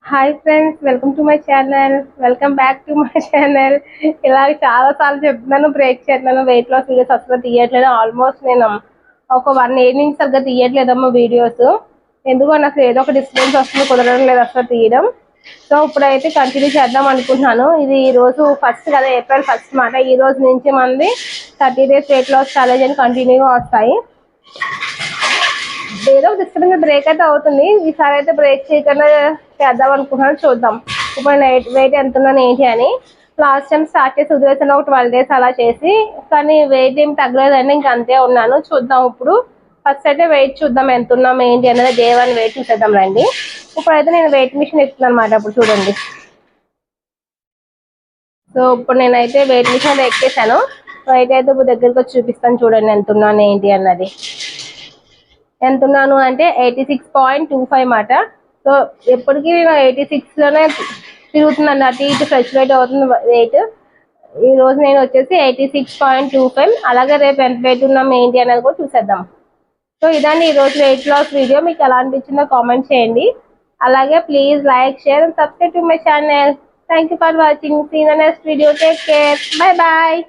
Hi friends, welcome to my channel. Welcome back to my channel. ఇలాగ చాలా సార్లు చెప్తున్నాను, బ్రేక్ చేయట్లేదు. వెయిట్ లాస్ వీడియోస్ అసలు తీయట్లేదు. ఆల్మోస్ట్ నేను ఒక 1 year నుంచి సరిగ్గా తీయట్లేదమ్మా వీడియోస్. ఎందుకు అని అసలు ఏదో ఒక డిస్టర్బెన్స్ వస్తుంది, కుదరడం లేదు అసలు తీయడం. సో ఇప్పుడైతే కంటిన్యూ చేద్దాం అనుకుంటున్నాను. ఇది ఈ రోజు ఫస్ట్ కదా, April 1st మాట. ఈ రోజు నుంచి మనది 30 days వెయిట్ లాస్ ఛాలెంజ్ అని కంటిన్యూగా వస్తాయి. ఏదో డిస్టర్బెన్స్ బ్రేక్ అయితే అవుతుంది. ఈసారి అయితే బ్రేక్ చేయకుండా చేద్దాం అనుకుంటున్నాను. చూద్దాం ఇప్పుడు వెయిట్ ఎంత ఉన్నాను ఏంటి అని. లాస్ట్ టైం స్టార్ట్ చేసి వదిలేసాను ఒక 12 days అలా చేసి, కానీ వెయిట్ ఏం తగ్గలేదండి, ఇంకా అంతే ఉన్నాను. చూద్దాం ఇప్పుడు ఫస్ట్ అయితే వెయిట్ చూద్దాం ఎంత ఉన్నాం ఏంటి అనేది. డే 1 వెయిట్ చూసేద్దాం రండి. ఇప్పుడైతే నేను వెయిట్ మిషన్ ఎక్కుతున్నాను అనమాట. ఇప్పుడు చూడండి. సో ఇప్పుడు నేనైతే వెయిట్ మిషన్ ఎక్కేసాను. వెయిట్ అయితే ఇప్పుడు దగ్గరికి వచ్చి చూపిస్తాను, చూడండి ఎంత ఉన్నాను ఏంటి అన్నది. ఎంత ఉన్నాను అంటే 86.25 మాట. సో ఎప్పటికీ నేను 86లోనే తిరుగుతుందండి, అటు ఇటు ఫ్లక్చువేట్ అవుతుంది వెయిట్. ఈ రోజు నేను వచ్చేసి 86.25. అలాగే రేపు ఎంత వెయిట్ ఉన్నాం ఏంటి అనేది కూడా చూసేద్దాం. సో ఇదండి ఈ రోజు వెయిట్ లాస్ వీడియో. మీకు ఎలా అనిపించిందో కామెంట్ చేయండి. అలాగే please like, share and subscribe to my channel. Thank you for watching. See you in the next video. Take care. Bye bye.